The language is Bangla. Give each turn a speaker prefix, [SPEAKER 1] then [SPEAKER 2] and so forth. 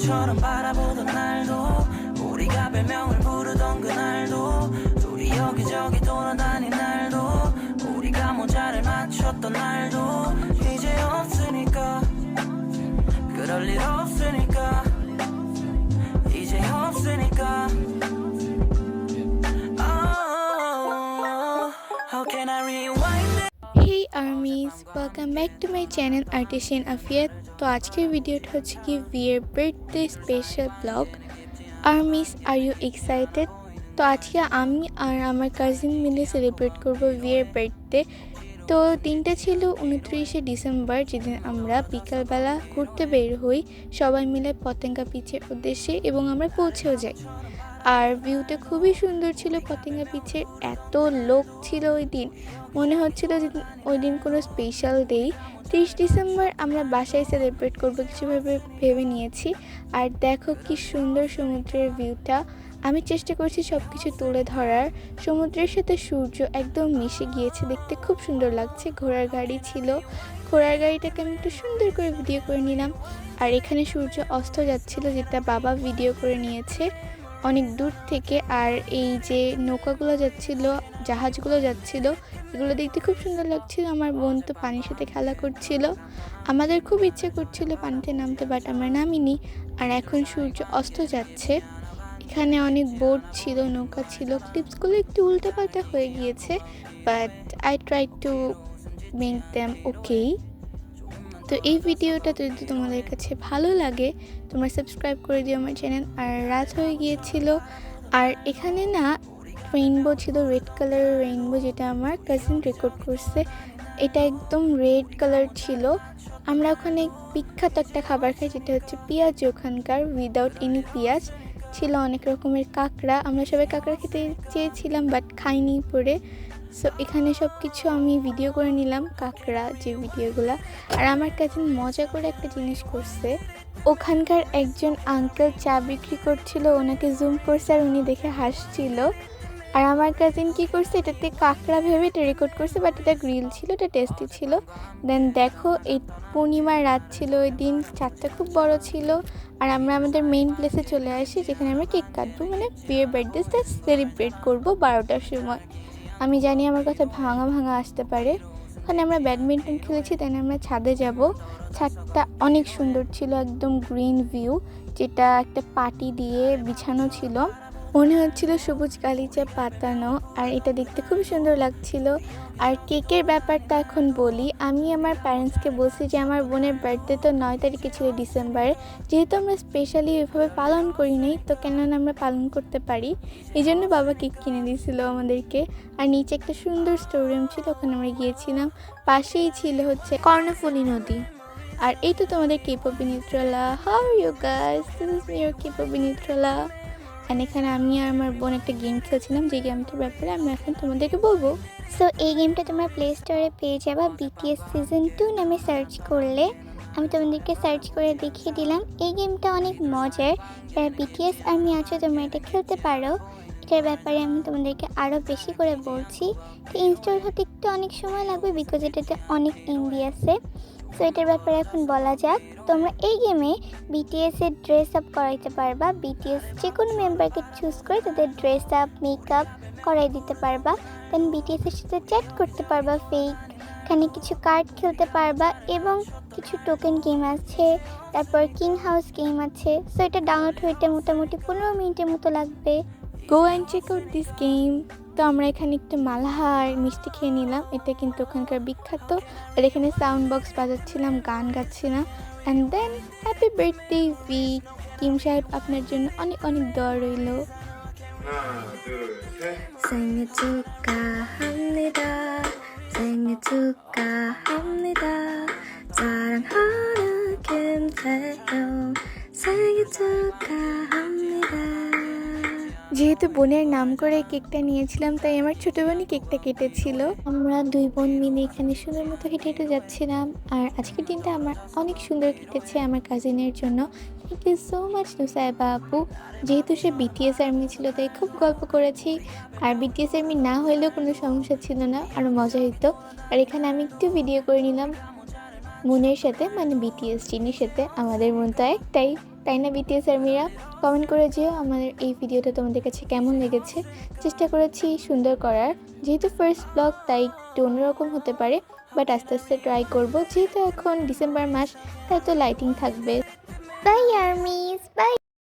[SPEAKER 1] 바보처럼 바라보던 날도 우리가 별명을 부르던 그날도 둘이 여기저기 돌아다닌 날도 우리가 모자를 맞췄던 날도 이제 없으니까 그럴 일 없으니까 이제 없으니까 How can I rewind it?
[SPEAKER 2] Hey armies, welcome back to my channel Artisan Afia. তো আজকের ভিডিওটা হচ্ছে কি ভিয়ের birthday special blog. Armies, are you excited? তো আজকে আমি আর আমার কাজিন মিলে সেলিব্রেট করব ভিয়ের বার্থডে। তো দিনটা ছিল 29শে ডিসেম্বর, যেদিন আমরা বিকালবেলা ঘুরতে বের হই সবাই মিলে পতেঙ্গা পিচের উদ্দেশ্যে, এবং আমরা পৌঁছেও যাই। আর ভিউটা খুবই সুন্দর ছিল পতেঙ্গা পিচের। এত লোক ছিল ওই দিন, মনে হচ্ছিল যে ওই দিন কোনো স্পেশাল ডে। 30 ডিসেম্বর আমরা বাসায় সেলিব্রেট করবো কিছু ভেবে নিয়েছি। আর দেখো কি সুন্দর সমুদ্রের ভিউটা। আমি চেষ্টা করছি সব কিছু তুলে ধরার। সমুদ্রের সাথে সূর্য একদম মিশে গিয়েছে, দেখতে খুব সুন্দর লাগছে। ঘোড়ার গাড়ি ছিল, ঘোড়ার গাড়িটাকে আমি একটু সুন্দর করে ভিডিও করে নিলাম। আর এখানে সূর্য অস্ত যাচ্ছিল, যেটা বাবা ভিডিও করে নিয়েছে অনেক দূর থেকে। আর এই যে নৌকাগুলো যাচ্ছিল, জাহাজগুলো যাচ্ছিল, এগুলো দেখতে খুব সুন্দর লাগছিল। আমার বোন তো পানির সাথে খেলা করছিল। আমাদের খুব ইচ্ছে করছিল পানিতে নামতে, বাট আমরা নামিনি। আর এখন সূর্য অস্ত যাচ্ছে। এখানে অনেক বোট ছিল, নৌকা ছিল। ক্লিপসগুলো একটু উল্টাপাল্টা হয়ে গিয়েছে, but I try to make them ওকে। তো এই ভিডিওটা যদি তোমাদের কাছে ভালো লাগে তোমরা সাবস্ক্রাইব করে দিও আমার চ্যানেল। আর রাত হয়ে গিয়েছিল, আর এখানে না রেইনবো ছিল, রেড কালারের রেইনবো, যেটা আমার কাজিন রেকর্ড করছে। এটা একদম রেড কালার ছিল। আমরা ওখানে বিখ্যাত একটা খাবার খাই, যেটা হচ্ছে পেঁয়াজ। ওখানকার উইদাউট এনি পেঁয়াজ ছিল অনেক রকমের কাঁকড়া। আমরা সবাই কাঁকড়া খেতে চেয়েছিলাম, বাট খাইনি পরে। সো এখানে সব কিছু আমি ভিডিও করে নিলাম, কাঁকড়া যে ভিডিওগুলো। আর আমার কাজিন মজা করে একটা জিনিস করছে, ওখানকার একজন আঙ্কেল চা বিক্রি করছিল, ওনাকে জুম করছে আর উনি দেখে হাসছিল। আর আমার কাজিন কি করছে, এটাতে কাঁকড়া ভেবে এটা রেকর্ড করছে, বাট এটা গ্রিল ছিল, এটা টেস্টি ছিল। দেন দেখো, এই পূর্ণিমার রাত ছিল ওই দিন, চাঁদটা খুব বড় ছিল। আর আমরা আমাদের মেইন প্লেসে চলে আসি, যেখানে আমরা কেক কাটবো, মানে বিয়ের বার্থডেটা সেলিব্রেট করবো 12টার সময়। আমি জানি আমার কথা ভাঙা ভাঙা আসতে পারে। ওখানে আমরা ব্যাডমিন্টন খেলেছি, দেন আমরা ছাদে যাব। ছাদটা অনেক সুন্দর ছিল, একদম গ্রিন ভিউ, যেটা একটা পাটি দিয়ে বিছানো ছিল, মনে হচ্ছিল সবুজ গালিচা পাতানো। আর এটা দেখতে খুব সুন্দর লাগছিল। আর কেকের ব্যাপারটা এখন বলি। আমি আমার প্যারেন্টসকে বলছি যে আমার বোনের বার্থডে তো 9 তারিখে ছিল ডিসেম্বরে, যেহেতু আমরা স্পেশালি এভাবে পালন করি নাই, তো কেন না আমরা পালন করতে পারি। এই জন্য বাবা কেক কিনে দিয়েছিল আমাদেরকে। আর নিচে একটা সুন্দর স্টোররুম ছিল, ওখানে আমরা গিয়েছিলাম। পাশেই ছিল হচ্ছে কর্ণফুলী নদী। আর এই তো তোমাদের কেপপি নিত্রলা। How are you guys, this is me your কেপপি নিত্রলা। আর এখানে আমি আর আমার বোন একটা গেম খেলছিলাম, যে গেমটার ব্যাপারে আমি এখন তোমাদেরকে বলবো।
[SPEAKER 3] সো এই গেমটা তোমরা প্লে স্টোরে পেয়ে যাবা, BTS সিজন 2 নামে সার্চ করলে। আমি তোমাদেরকে সার্চ করে দেখিয়ে দিলাম। এই গেমটা অনেক মজার, যারা BTS আর্মি আছো তোমরা এটা খেলতে পারো। এটার ব্যাপারে আমি তোমাদেরকে আরও বেশি করে বলছি। তো ইনস্টল হতে একটু অনেক সময় লাগবে, বিকজ এটাতে অনেক এমবি আছে। সো এটার ব্যাপারে এখন বলা যাক। তোমরা এই গেমে BTS এর ড্রেস আপ করাইতে পারবা। BTS যে কোনো মেম্বারকে চুজ করে তাদের ড্রেস আপ, মেকআপ করাই দিতে পারবা। দেন BTS এর সাথে চ্যাট করতে পারবা ফেক। এখানে কিছু কার্ড খেলতে পারবা এবং কিছু টোকেন গেম আছে, তারপর কিং হাউস গেম আছে। সো এটা ডাউনলোড হইতে মোটামুটি 15 মিনিটের মতো লাগবে।
[SPEAKER 2] Go and check out this game. তো আমরা এখানে একটু মালাহার মিষ্টি খেয়ে নিলাম, এটা কিন্তু ওখানকার বিখ্যাত। আর এখানে সাউন্ড বক্স বাজাচ্ছিলাম, গান গাচ্ছিলাম। And then happy birthday V Kim সাহেব, আপনার জন্য অনেক অনেক দোয়া রইল।
[SPEAKER 4] 생일 축하합니다. 생일 축하합니다. 사랑하는 김태형 생일 축하합니다.
[SPEAKER 2] যেহেতু বোনের নাম করে কেকটা নিয়েছিলাম, তাই আমার ছোটো বোনই কেকটা কেটেছিল। আমরা দুই বোন মিলে এখানে সুন্দর মতো হেঁটে হেঁটে যাচ্ছিলাম। আর আজকের দিনটা আমার অনেক সুন্দর কেটেছে আমার কাজিনের জন্য। Thank you so much Nusaiba আপু। যেহেতু সে BTS আর্মি ছিল, তাই খুব গল্প করেছি। আর BTS আর্মি না হলেও কোনো সমস্যা ছিল না, আরও মজা হইতো। আর এখানে আমি একটু ভিডিও করে নিলাম মুনের সাথে, মানে BTS চিনির সাথে। আমাদের মন তো একটাই, তাই না বিটিএস আর্মিরা? কমেন্ট করে যেও আমাদের এই ভিডিওটা তোমাদের কাছে কেমন লেগেছে। চেষ্টা করেছি সুন্দর করার, যেহেতু ফার্স্ট ব্লগ তাই একটু অন্যরকম হতে পারে, বাট আস্তে আস্তে ট্রাই করব। যেহেতু এখন ডিসেম্বর মাস, তাই তো লাইটিং থাকবে।
[SPEAKER 3] Bye armies, by.